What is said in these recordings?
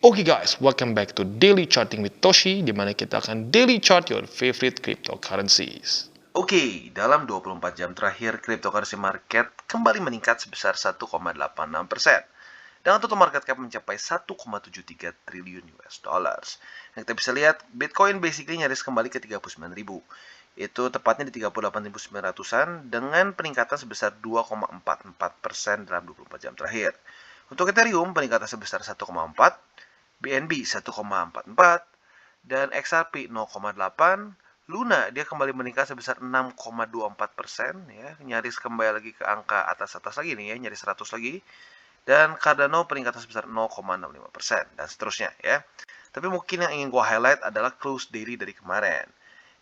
Oke guys, welcome back to Daily Charting with Toshi, di mana kita akan daily chart your favorite cryptocurrencies. Oke, dalam 24 jam terakhir, cryptocurrency market kembali meningkat sebesar 1,86%. Dengan total market cap mencapai 1,73 triliun US dollars. Yang kita bisa lihat, Bitcoin basically nyaris kembali ke 39.000. Itu tepatnya di 38.900-an dengan peningkatan sebesar 2,44% dalam 24 jam terakhir. Untuk Ethereum, peningkatan sebesar 1,4, BNB 1,44, dan XRP 0,8. Luna dia kembali meningkat sebesar 6,24%, ya, nyaris kembali lagi ke angka atas lagi nih ya, nyaris 100 lagi. Dan Cardano peningkatan sebesar 0,65% dan seterusnya ya. Tapi mungkin yang ingin gua highlight adalah close daily dari kemarin,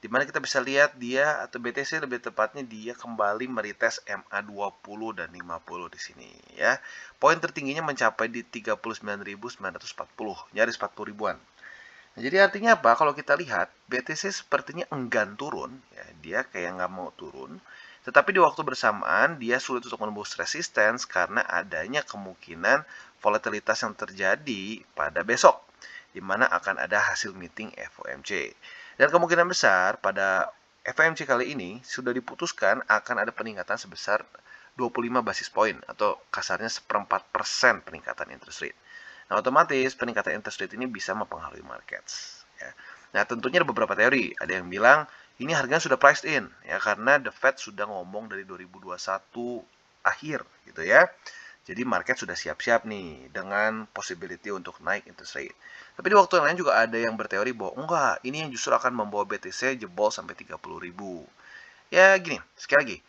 dimana kita bisa lihat dia atau BTC lebih tepatnya dia kembali meretest MA20 dan 50 di sini ya. Poin tertingginya mencapai di 39.940, nyaris 40 ribuan. Nah, jadi artinya apa? Kalau kita lihat BTC sepertinya enggan turun, ya, dia kayak nggak mau turun. Tetapi di waktu bersamaan dia sulit untuk menembus resistance karena adanya kemungkinan volatilitas yang terjadi pada besok, di mana akan ada hasil meeting FOMC. Dan kemungkinan besar pada FOMC kali ini sudah diputuskan akan ada peningkatan sebesar 25 basis point atau kasarnya 1/4% peningkatan interest rate. Nah, otomatis peningkatan interest rate ini bisa mempengaruhi markets. Ya. Nah, tentunya ada beberapa teori. Ada yang bilang ini harganya sudah priced in, ya, karena The Fed sudah ngomong dari 2021 akhir, gitu ya. Jadi market sudah siap-siap nih dengan possibility untuk naik interest rate. Tapi di waktu yang lain juga ada yang berteori bahwa enggak, ini yang justru akan membawa BTC jebol sampai 30.000. Ya gini, sekali lagi,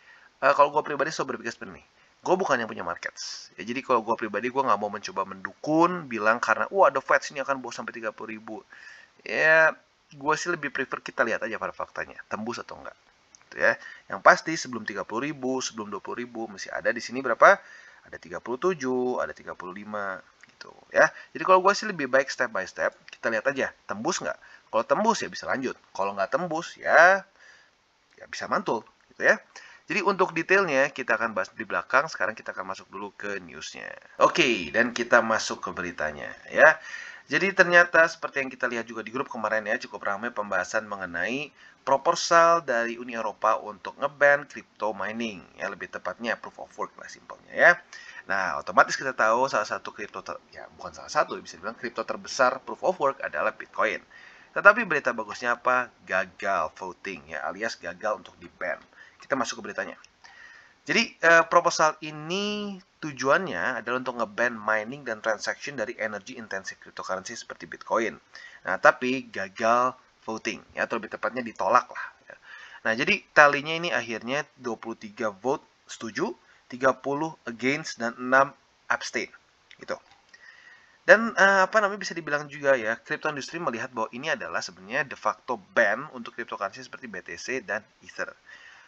kalau gue pribadi selalu berpikir seperti ini. Gue bukan yang punya markets. Ya, jadi kalau gue pribadi, gue nggak mau mencoba mendukun, bilang karena, wah, The Fed sini akan bawa sampai 30.000. Ya, gue sih lebih prefer kita lihat aja pada faktanya, tembus atau enggak. Gitu ya. Yang pasti sebelum 30.000, sebelum 20.000, masih ada di sini berapa? Ada 37, ada 35, gitu ya. Jadi kalau gue sih lebih baik step by step, kita lihat aja, tembus nggak? Kalau tembus ya bisa lanjut. Kalau nggak tembus ya bisa mantul, gitu ya. Jadi untuk detailnya kita akan bahas di belakang. Sekarang kita akan masuk dulu ke newsnya. Oke, dan kita masuk ke beritanya ya. Jadi ternyata seperti yang kita lihat juga di grup kemarin ya, cukup ramai pembahasan mengenai proposal dari Uni Eropa untuk ngeban crypto mining, ya, lebih tepatnya proof of work lah simpelnya ya. Nah, otomatis kita tahu salah satu ya bukan salah satu, bisa dibilang kripto terbesar proof of work adalah Bitcoin. Tetapi berita bagusnya apa? Gagal voting, ya, alias gagal untuk di-ban. Kita masuk ke beritanya. Jadi proposal ini tujuannya adalah untuk nge-ban mining dan transaction dari energy intensive cryptocurrency seperti Bitcoin. Nah, tapi gagal voting, ya, atau lebih tepatnya ditolak lah. Ya. Nah, jadi talinya ini akhirnya 23 vote setuju, 30 against, dan 6 abstain. Gitu. Dan bisa dibilang juga ya, crypto industry melihat bahwa ini adalah sebenarnya de facto ban untuk cryptocurrency seperti BTC dan Ether.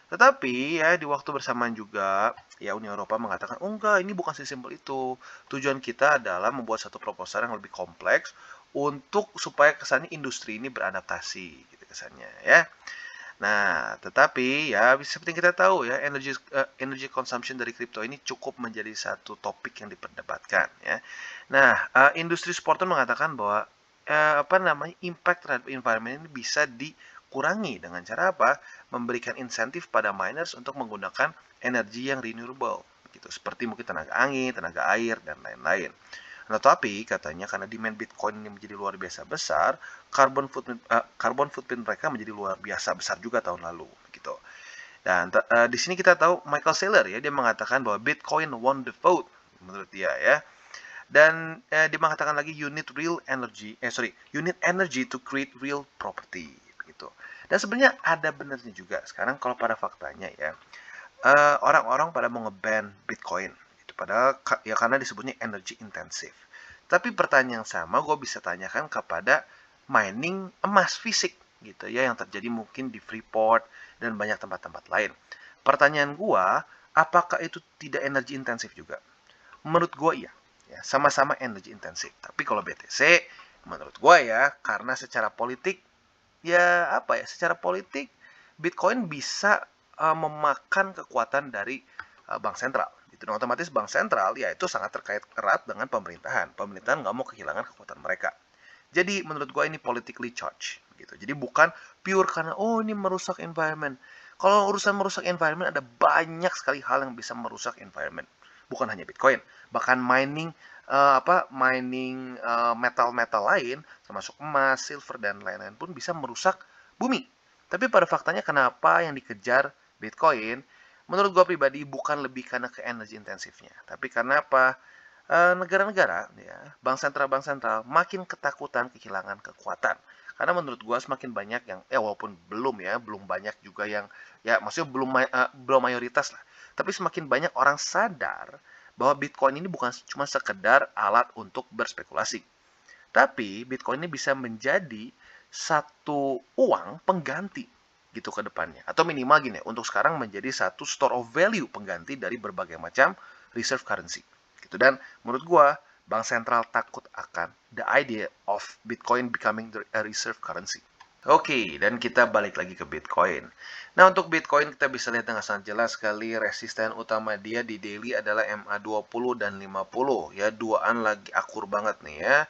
Tetapi ya di waktu bersamaan juga ya Uni Eropa mengatakan, "Oh enggak, ini bukan sesimpel itu. Tujuan kita adalah membuat satu proposal yang lebih kompleks untuk supaya kesannya industri ini beradaptasi," gitu kesannya ya. Nah, tetapi ya seperti yang kita tahu ya, energy consumption dari kripto ini cukup menjadi satu topik yang diperdebatkan ya. Nah, industri supporter mengatakan bahwa impact terhadap environment ini bisa dikurangi dengan cara apa? Memberikan insentif pada miners untuk menggunakan energi yang renewable gitu, seperti mungkin tenaga angin, tenaga air, dan lain-lain. Nah, tapi katanya karena demand Bitcoin ini menjadi luar biasa besar, carbon footprint mereka menjadi luar biasa besar juga tahun lalu, gitu. Dan di sini kita tahu Michael Saylor ya, dia mengatakan bahwa Bitcoin won the vote menurut dia ya. Dan dia mengatakan lagi you need energy to create real property, gitu. Dan sebenarnya ada benarnya juga. Sekarang kalau pada faktanya ya, orang-orang pada mau nge-ban Bitcoin. Padahal ya karena disebutnya energy intensive. Tapi pertanyaan yang sama gue bisa tanyakan kepada mining emas fisik gitu ya, yang terjadi mungkin di Freeport dan banyak tempat-tempat lain. Pertanyaan gue, apakah itu tidak energy intensif juga? Menurut gue iya, ya, sama-sama energy intensif. Tapi kalau BTC, menurut gue ya, karena secara politik, secara politik Bitcoin bisa memakan kekuatan dari bank sentral. Gitu. Dan otomatis bank sentral ya itu sangat terkait erat dengan pemerintahan. Pemerintahan nggak mau kehilangan kekuatan mereka. Jadi menurut gue ini politically charged gitu. Jadi bukan pure karena oh ini merusak environment. Kalau urusan merusak environment ada banyak sekali hal yang bisa merusak environment. Bukan hanya Bitcoin, bahkan mining metal-metal lain termasuk emas, silver dan lain-lain pun bisa merusak bumi. Tapi pada faktanya kenapa yang dikejar Bitcoin menurut gue pribadi bukan lebih karena ke energi intensifnya, tapi karena apa? Negara-negara, ya, bank sentral makin ketakutan kehilangan kekuatan. Karena menurut gue semakin banyak yang, walaupun belum banyak juga yang, ya maksudnya belum mayoritas lah. Tapi semakin banyak orang sadar bahwa Bitcoin ini bukan cuma sekedar alat untuk berspekulasi. Tapi Bitcoin ini bisa menjadi satu uang pengganti gitu ke depannya. Atau minimal gini, untuk sekarang menjadi satu store of value pengganti dari berbagai macam reserve currency. Gitu. Dan menurut gua, bank sentral takut akan the idea of Bitcoin becoming a reserve currency. Oke, dan kita balik lagi ke Bitcoin. Nah, untuk Bitcoin kita bisa lihat dengan sangat jelas sekali resisten utama dia di daily adalah MA20 dan 50. Ya, duaan lagi akur banget nih ya.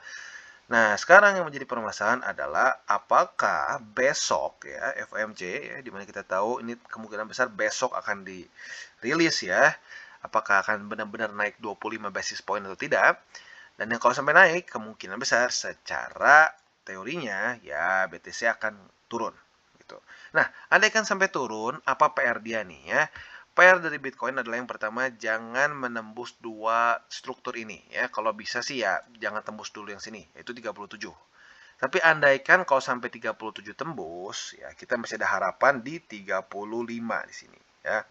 Nah, sekarang yang menjadi permasalahan adalah apakah besok ya FOMC ya dimana kita tahu ini kemungkinan besar besok akan dirilis ya. Apakah akan benar-benar naik 25 basis point atau tidak? Dan yang kalau sampai naik kemungkinan besar secara teorinya ya BTC akan turun gitu. Nah, andaikan sampai turun, apa PR dia nih ya? PR dari Bitcoin adalah yang pertama, jangan menembus dua struktur ini ya. Kalau bisa sih ya jangan tembus dulu yang sini, yaitu 37. Tapi andaikan kalau sampai 37 tembus, ya kita masih ada harapan di 35 di sini ya.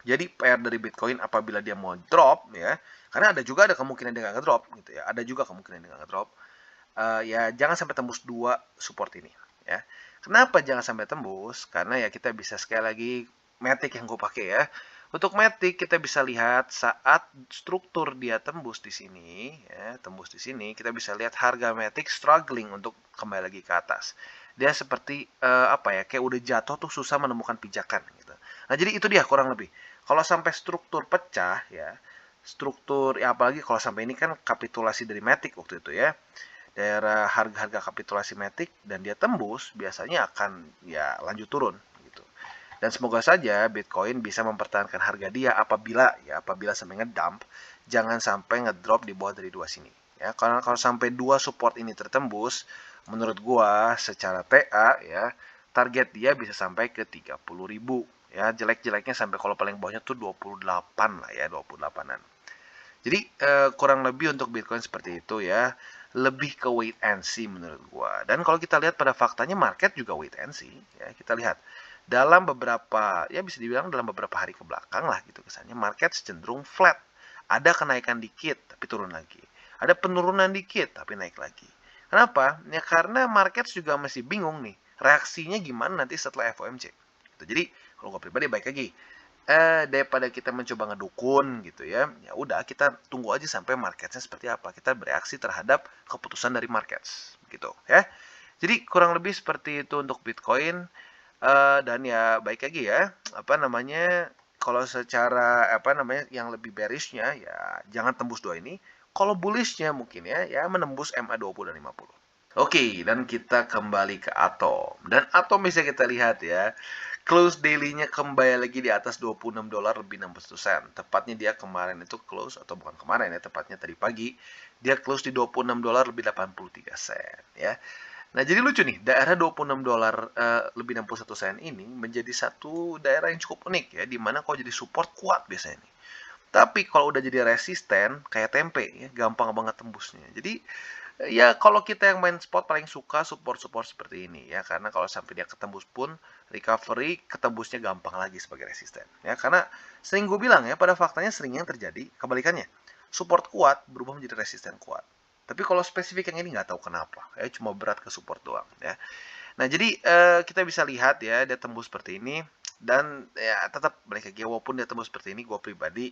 Jadi PR dari Bitcoin apabila dia mau drop ya, karena ada kemungkinan dia nggak ngedrop gitu ya. Ada juga kemungkinan dia nggak ngedrop. Ya jangan sampai tembus dua support ini ya. Kenapa jangan sampai tembus? Karena ya kita bisa sekali lagi Matic yang gue pakai ya. Untuk Matic kita bisa lihat saat struktur dia tembus di sini, ya, tembus di sini, kita bisa lihat harga Matic struggling untuk kembali lagi ke atas. Dia seperti kayak udah jatuh tuh susah menemukan pijakan gitu. Nah jadi itu dia kurang lebih. Kalau sampai struktur pecah ya, struktur ya apalagi kalau sampai ini kan kapitulasi dari Matic waktu itu ya. Daerah harga-harga kapitulasi Matic dan dia tembus biasanya akan ya lanjut turun gitu. Dan semoga saja Bitcoin bisa mempertahankan harga dia apabila sampai ngedump, jangan sampai ngedrop di bawah dari dua sini ya. Karena kalau sampai dua support ini tertembus, menurut gua secara TA ya, target dia bisa sampai ke 30.000 ya. Jelek-jeleknya sampai kalau paling bawahnya tuh 28 lah ya, 28-an. Jadi kurang lebih untuk Bitcoin seperti itu ya, lebih ke wait and see menurut gua. Dan kalau kita lihat pada faktanya market juga wait and see ya. Kita lihat dalam beberapa ya bisa dibilang dalam beberapa hari ke belakang lah gitu kesannya market cenderung flat. Ada kenaikan dikit tapi turun lagi. Ada penurunan dikit tapi naik lagi. Kenapa? Ya karena market juga masih bingung nih. Reaksinya gimana nanti setelah FOMC. Gitu. Jadi kalau gue pribadi baik lagi. Daripada kita mencoba ngedukun gitu ya udah kita tunggu aja sampai marketnya seperti apa, kita bereaksi terhadap keputusan dari markets gitu ya. Jadi kurang lebih seperti itu untuk Bitcoin. Dan ya baik lagi ya kalau secara yang lebih bearishnya ya jangan tembus dua ini. Kalau bullishnya mungkin ya menembus MA20 dan 50. Oke, dan kita kembali ke Atom. Dan Atom bisa kita lihat ya, close daily-nya kembali lagi di atas $26 lebih 61 sen. Tepatnya dia kemarin itu close, atau bukan kemarin ya, tepatnya tadi pagi, dia close di $26 lebih 83 sen ya. Nah, jadi lucu nih, daerah $26 lebih 61 sen ini menjadi satu daerah yang cukup unik ya, di mana kalau jadi support kuat biasanya nih. Tapi kalau udah jadi resisten, kayak tempe ya, gampang banget tembusnya. Jadi ya kalau kita yang main spot paling suka support-support seperti ini ya, karena kalau sampai dia ketembus pun recovery ketembusnya gampang lagi sebagai resisten ya, karena sering gue bilang ya pada faktanya sering yang terjadi kebalikannya, support kuat berubah menjadi resisten kuat. Tapi kalau spesifik yang ini nggak tahu kenapa ya, cuma berat ke support doang ya. Nah jadi kita bisa lihat ya dia tembus seperti ini, dan ya tetap balik lagi walaupun dia tembus seperti ini, gue pribadi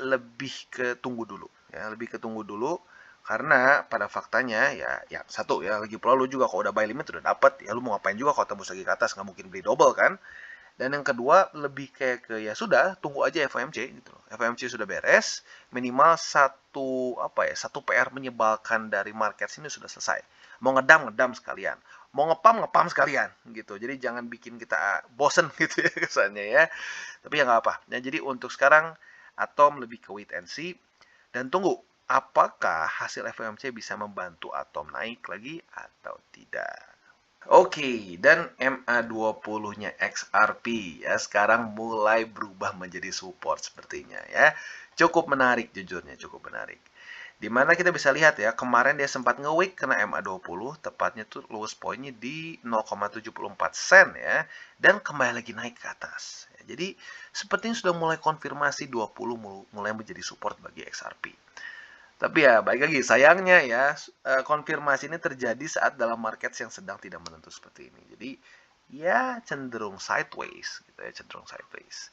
lebih ke tunggu dulu ya, lebih ke tunggu dulu. Karena pada faktanya ya satu ya, lagi pula lu juga kalau udah buy limit udah dapet ya, lu mau ngapain juga kalau tembus lagi ke atas, nggak mungkin beli double kan. Dan yang kedua lebih kayak ke ya sudah tunggu aja FOMC gitu loh. FOMC sudah beres, minimal satu PR menyebalkan dari market sini sudah selesai. Mau ngedam sekalian, mau ngepam sekalian gitu. Jadi jangan bikin kita bosen gitu ya kesannya ya. Tapi ya nggak apa. Ya, jadi untuk sekarang Atom lebih ke wait and see dan tunggu apakah hasil FOMC bisa membantu Atom naik lagi atau tidak. Oke, dan MA20-nya XRP ya sekarang mulai berubah menjadi support sepertinya ya. Cukup menarik jujurnya, cukup menarik. Dimana kita bisa lihat ya, kemarin dia sempat nge-wick kena MA20, tepatnya tuh lowest point-nya di 0,74 sen ya, dan kembali lagi naik ke atas. Ya, jadi sepertinya sudah mulai konfirmasi 20 mulai menjadi support bagi XRP. Tapi ya, baik lagi, sayangnya ya, konfirmasi ini terjadi saat dalam market yang sedang tidak menentu seperti ini. Jadi, ya cenderung sideways, gitu ya, cenderung sideways.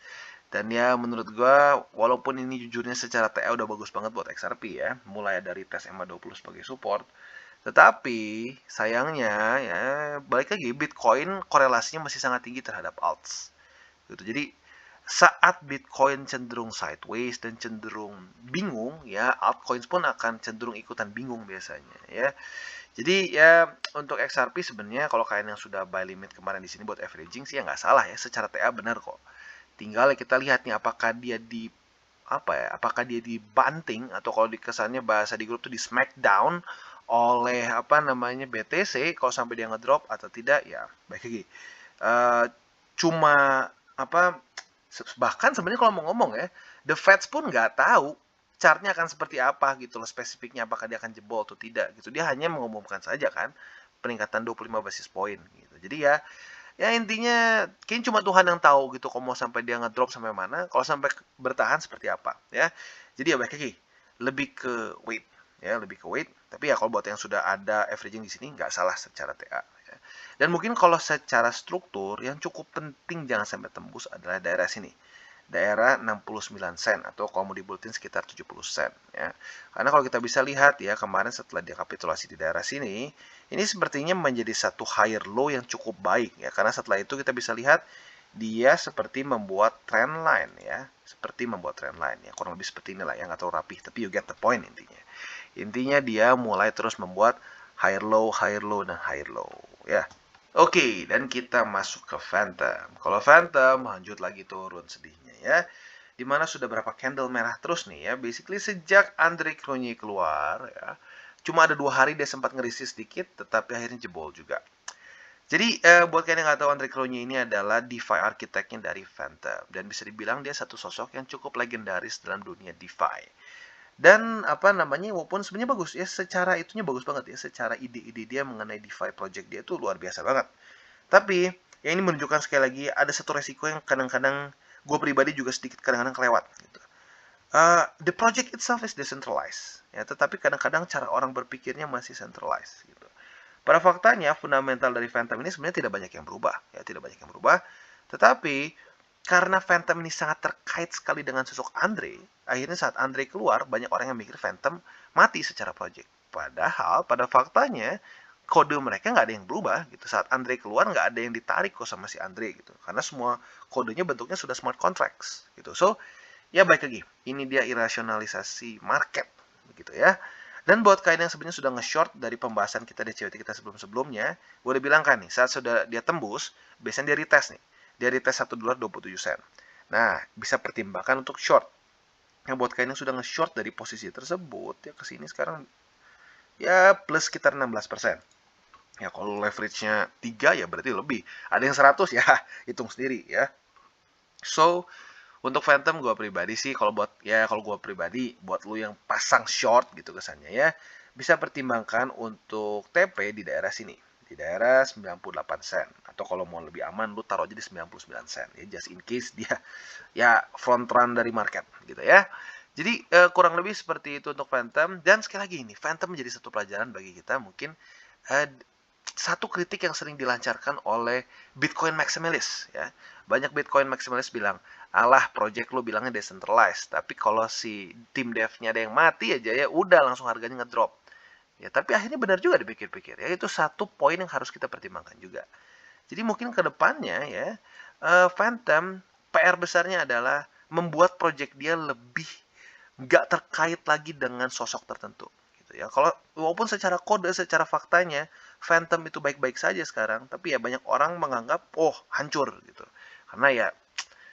Dan ya, menurut gua, walaupun ini jujurnya secara TA udah bagus banget buat XRP ya, mulai dari tes MA20 sebagai support, tetapi sayangnya ya, balik lagi, Bitcoin korelasinya masih sangat tinggi terhadap alts. Gitu. Jadi, saat Bitcoin cenderung sideways dan cenderung bingung ya, altcoins pun akan cenderung ikutan bingung biasanya ya. Jadi ya untuk XRP sebenarnya kalau kalian yang sudah buy limit kemarin di sini buat averaging sih ya nggak salah ya, secara TA benar kok. Tinggal kita lihat nih apakah dia apakah dia dibanting atau kalau dikesannya bahasa di grup tuh di smackdown oleh BTC kalau sampai dia ngedrop atau tidak ya baik lagi. Cuma bahkan sebenarnya kalau mau ngomong ya, The Feds pun nggak tahu chartnya akan seperti apa gitu loh, spesifiknya apakah dia akan jebol atau tidak gitu. Dia hanya mengumumkan saja kan peningkatan 25 basis point gitu. Jadi ya intinya kayaknya cuma Tuhan yang tahu gitu kalau mau sampai dia ngedrop sampai mana, kalau sampai bertahan seperti apa ya. Jadi ya baik lagi, lebih ke wait ya, lebih ke wait. Tapi ya kalau buat yang sudah ada averaging di sini nggak salah secara TA. Ya. Dan mungkin kalau secara struktur yang cukup penting jangan sampai tembus adalah daerah sini. Daerah 69 sen atau kalau mau dibuletin sekitar 70 sen ya. Karena kalau kita bisa lihat ya kemarin setelah dia kapitulasi di daerah sini, ini sepertinya menjadi satu higher low yang cukup baik ya. Karena setelah itu kita bisa lihat dia seperti membuat trend line ya, seperti membuat trend line ya, kurang lebih seperti inilah yang nggak terlalu rapih, tapi you get the point intinya. Intinya dia mulai terus membuat higher low, dan higher low ya. Oke, dan kita masuk ke Phantom. Kalau Phantom lanjut lagi turun sedihnya ya. Dimana sudah berapa candle merah terus nih ya. Basically sejak Andre Cronje keluar ya. Cuma ada 2 hari dia sempat ngerisih sedikit, tetapi akhirnya jebol juga. Jadi buat kalian yang nggak tahu, Andre Cronje ini adalah DeFi architect-nya dari Phantom. Dan bisa dibilang dia satu sosok yang cukup legendaris dalam dunia DeFi. Dan walaupun sebenarnya bagus ya, secara itunya bagus banget ya, secara ide-ide dia mengenai DeFi project dia itu luar biasa banget. Tapi ya ini menunjukkan sekali lagi ada satu resiko yang kadang-kadang gue pribadi juga sedikit kadang-kadang kelewat gitu. The project itself is decentralized ya, tetapi kadang-kadang cara orang berpikirnya masih centralized gitu. Pada faktanya fundamental dari Phantom ini sebenarnya tidak banyak yang berubah ya, tidak banyak yang berubah. Tetapi karena Phantom ini sangat terkait sekali dengan sosok Andre, akhirnya saat Andre keluar, banyak orang yang mikir Phantom mati secara project. Padahal pada faktanya kode mereka nggak ada yang berubah gitu. Saat Andre keluar nggak ada yang ditarik kok sama si Andre gitu. Karena semua kodenya bentuknya sudah smart contracts gitu. So ya baik lagi, ini dia irasionalisasi market begitu ya. Dan buat kalian yang sebenarnya sudah nge-short dari pembahasan kita di CWT kita sebelum-sebelumnya, gue udah bilang kan nih, saat sudah dia tembus, biasanya dia retest nih. Dia retest $1.27. Nah, bisa pertimbangkan untuk short. Yang buat kalian yang sudah nge-short dari posisi tersebut, ya kesini sekarang ya plus sekitar 16%. Ya kalau leverage-nya 3 ya berarti lebih. Ada yang 100 ya, hitung sendiri ya. So, untuk Phantom gue pribadi sih, kalau gue pribadi, buat lu yang pasang short gitu kesannya ya, bisa pertimbangkan untuk TP di daerah sini. Di daerah 98 sen. Atau kalau mau lebih aman, lu taruh aja di 99 sen. Ya, just in case dia ya front run dari market gitu ya. Jadi kurang lebih seperti itu untuk Phantom. Dan sekali lagi ini, Phantom menjadi satu pelajaran bagi kita. Mungkin satu kritik yang sering dilancarkan oleh Bitcoin maximalist ya. Banyak Bitcoin maximalist bilang, alah project lu bilangnya decentralized, tapi kalau si tim dev-nya ada yang mati aja ya udah langsung harganya ngedrop. Ya, tapi akhirnya benar juga dipikir-pikir ya, itu satu poin yang harus kita pertimbangkan juga. Jadi mungkin ke depannya ya, Phantom PR besarnya adalah membuat project dia lebih nggak terkait lagi dengan sosok tertentu gitu ya. Kalau walaupun secara kode, secara faktanya Phantom itu baik-baik saja sekarang, tapi ya banyak orang menganggap oh hancur gitu. Karena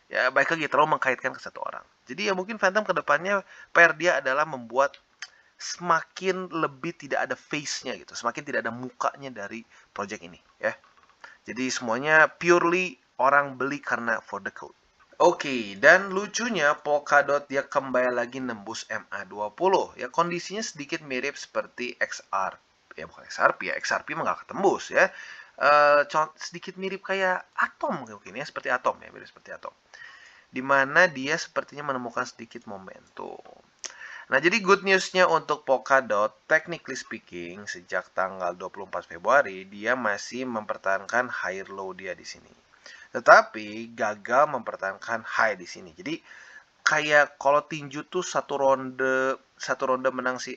ya baik lagi terlalu mengkaitkan ke satu orang. Jadi ya mungkin Phantom kedepannya PR dia adalah membuat semakin lebih tidak ada face-nya gitu, semakin tidak ada mukanya dari project ini ya. Jadi semuanya purely orang beli karena for the code. Oke, dan lucunya Polkadot dia kembali lagi nembus MA20 ya, kondisinya sedikit mirip seperti XR ya, bukan XRP ya, XRP mah nggak ketembus ya. Sedikit mirip kayak Atom mungkin ya, seperti Atom ya, mirip seperti Atom, dimana dia sepertinya menemukan sedikit momentum. Nah, jadi good news-nya untuk Polkadot, technically speaking, sejak tanggal 24 Februari, dia masih mempertahankan higher low dia di sini. Tetapi gagal mempertahankan high di sini. Jadi kayak kalau tinju tuh satu ronde menang si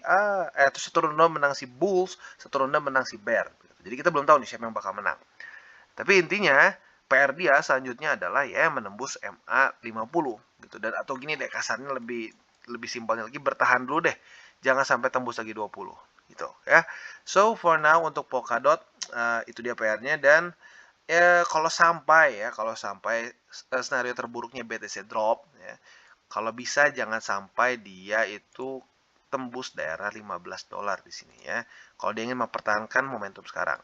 satu ronde menang si Bulls, satu ronde menang si Bear. Jadi kita belum tahu nih siapa yang bakal menang. Tapi intinya PR dia selanjutnya adalah ya menembus MA50 gitu, dan atau gini deh kasarnya, lebih simpelnya lagi, bertahan dulu deh, jangan sampai tembus lagi 20 gitu ya. So for now untuk Polkadot itu dia PR-nya, dan ya kalau sampai skenario terburuknya BTC drop ya, kalau bisa jangan sampai dia itu tembus daerah $15 di sini ya. Kalau dia ingin mempertahankan momentum sekarang.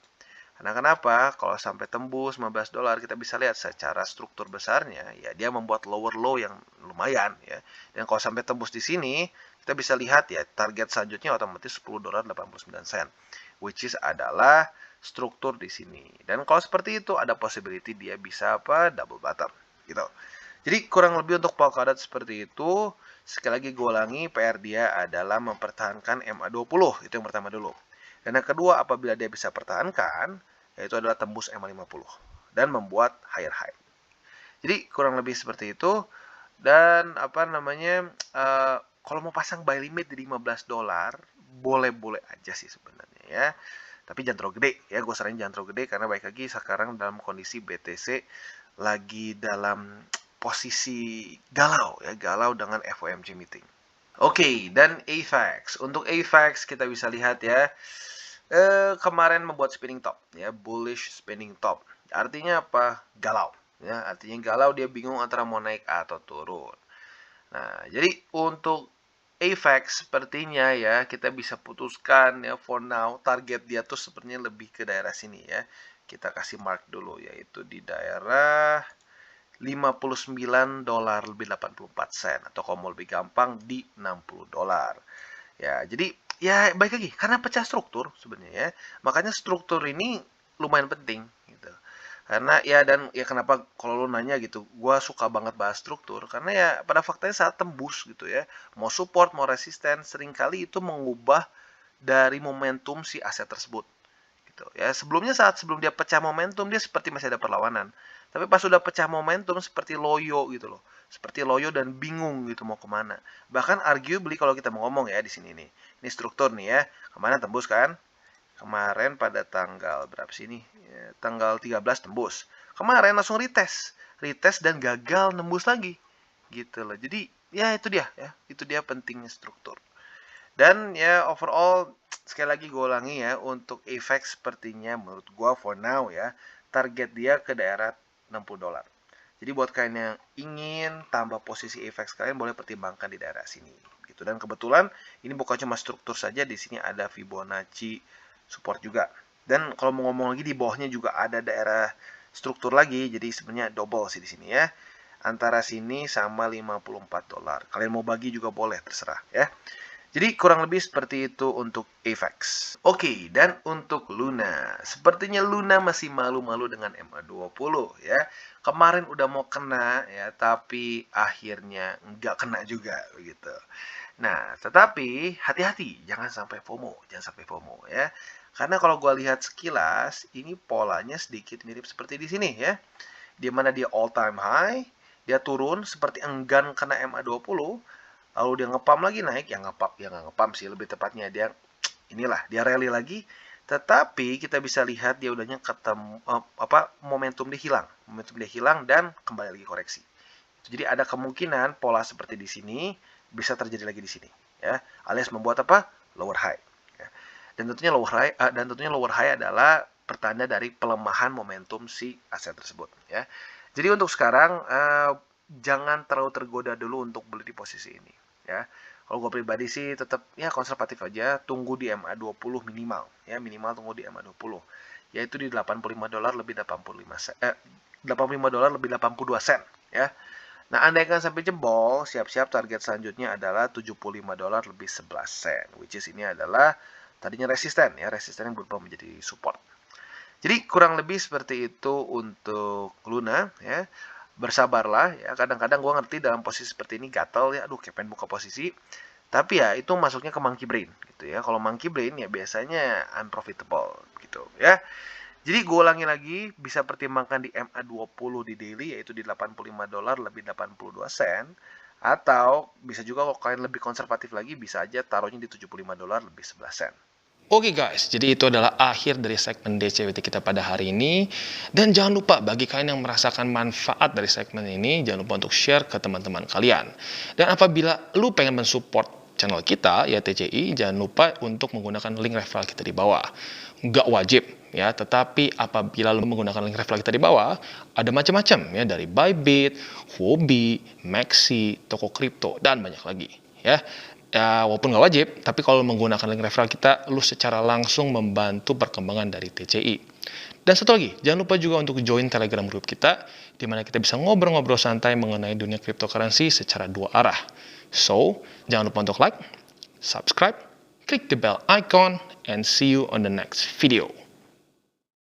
Karena kenapa? Kalau sampai tembus $15, kita bisa lihat secara struktur besarnya, ya dia membuat lower low yang lumayan ya. Dan kalau sampai tembus di sini, kita bisa lihat ya target selanjutnya otomatis $10.89, which is adalah struktur di sini. Dan kalau seperti itu ada possibility dia bisa double bottom gitu. Jadi kurang lebih untuk Polkadot seperti itu. Sekali lagi gue ulangi, PR dia adalah mempertahankan MA20, itu yang pertama dulu. Dan yang kedua, apabila dia bisa pertahankan, yaitu adalah tembus MA50 dan membuat higher high. Jadi kurang lebih seperti itu. Dan kalau mau pasang buy limit di $15, boleh-boleh aja sih sebenarnya ya. Tapi jangan terlalu gede ya, gue saranin jangan terlalu gede, karena baik lagi sekarang dalam kondisi BTC lagi dalam posisi galau ya, galau dengan FOMC meeting. Oke, dan AVAX. Untuk AVAX kita bisa lihat ya, kemarin membuat spinning top ya, bullish spinning top. Artinya apa? Galau ya, artinya galau, dia bingung antara mau naik atau turun. Nah, jadi untuk AVAX sepertinya ya kita bisa putuskan ya, for now target dia tuh sepertinya lebih ke daerah sini ya. Kita kasih mark dulu, yaitu di daerah $59 lebih 84 sen, atau kalau mau lebih gampang di $60. Ya, jadi ya baik lagi karena pecah struktur sebenarnya ya. Makanya struktur ini lumayan penting gitu. Karena ya, dan ya kenapa kalau lu nanya gitu, gua suka banget bahas struktur karena ya pada faktanya saat tembus gitu ya, mau support mau resisten, seringkali itu mengubah dari momentum si aset tersebut gitu ya. Sebelum dia pecah momentum, dia seperti masih ada perlawanan. Tapi pas sudah pecah momentum seperti loyo gitu loh. Seperti loyo dan bingung gitu mau kemana. Bahkan arguably kalau kita mau ngomong ya di sini nih. Ini struktur nih ya. Kemana tembus kan? Kemarin pada tanggal berapa sih ini? Ya, tanggal 13 tembus. Kemarin langsung retest. Retest dan gagal nembus lagi. Gitu loh. Jadi ya itu dia ya. Itu dia pentingnya struktur. Dan ya overall sekali lagi gue ulangi ya, untuk AVAX sepertinya menurut gue for now ya, target dia ke daerah $60. Jadi buat kalian yang ingin tambah posisi AVAX, kalian boleh pertimbangkan di daerah sini gitu. Dan kebetulan ini bukan cuma struktur saja, di sini ada Fibonacci support juga. Dan kalau mau ngomong lagi, di bawahnya juga ada daerah struktur lagi. Jadi sebenarnya double sih di sini ya. Antara sini sama $54. Kalian mau bagi juga boleh, terserah ya. Jadi kurang lebih seperti itu untuk AVAX. Oke, dan untuk Luna. Sepertinya Luna masih malu-malu dengan MA20 ya. Kemarin udah mau kena ya, tapi akhirnya nggak kena juga begitu. Nah, tetapi hati-hati, jangan sampai FOMO ya. Karena kalau gue lihat sekilas, ini polanya sedikit mirip seperti di sini ya. Di mana dia all time high, dia turun seperti enggan kena MA20, lalu dia ngepam lagi naik, nggak ngepam sih, lebih tepatnya dia rally lagi, tetapi kita bisa lihat dia udahnya ketemu momentum dia hilang dan kembali lagi koreksi Jadi ada kemungkinan pola seperti di sini bisa terjadi lagi di sini, ya, alias membuat apa? Lower high. Ya. Dan tentunya lower high adalah pertanda dari pelemahan momentum si aset tersebut, ya. Jadi untuk sekarang jangan terlalu tergoda dulu untuk beli di posisi ini, ya. Kalau gue pribadi sih tetap ya konservatif aja, tunggu di MA20 minimal, ya, minimal tunggu di MA20, yaitu di $85 lebih 85 dolar lebih 82 sen, ya. Nah, andaikan sampai jebol, siap-siap target selanjutnya adalah $75 lebih 11 sen, which is ini adalah tadinya resisten, ya, resisten yang berubah menjadi support. Jadi kurang lebih seperti itu untuk Luna, ya. Bersabarlah, ya. Kadang-kadang gue ngerti dalam posisi seperti ini gatel, ya, aduh kayak pengen buka posisi. Tapi ya itu masuknya ke monkey brain, gitu ya. Kalau monkey brain ya biasanya unprofitable, gitu, ya. Jadi gue ulangi lagi, bisa pertimbangkan di MA20 di daily, yaitu di $85 lebih 82 sen. Atau bisa juga kalau kalian lebih konservatif lagi, bisa aja taruhnya di $75 lebih 11 sen. Oke guys, jadi itu adalah akhir dari segmen DCWT kita pada hari ini. Dan jangan lupa bagi kalian yang merasakan manfaat dari segmen ini, jangan lupa untuk share ke teman-teman kalian. Dan apabila lu pengen mensupport channel kita, ya TCI, jangan lupa untuk menggunakan link referral kita di bawah. Nggak wajib, ya, tetapi apabila lu menggunakan link referral kita di bawah, ada macam-macam, ya, dari Bybit, Huobi, Maxi, toko kripto, dan banyak lagi, ya. Ya, walaupun nggak wajib, tapi kalau menggunakan link referral kita, lu secara langsung membantu perkembangan dari TCI. Dan satu lagi, jangan lupa juga untuk join Telegram group kita, di mana kita bisa ngobrol-ngobrol santai mengenai dunia cryptocurrency secara dua arah. So, jangan lupa untuk like, subscribe, klik the bell icon, and see you on the next video.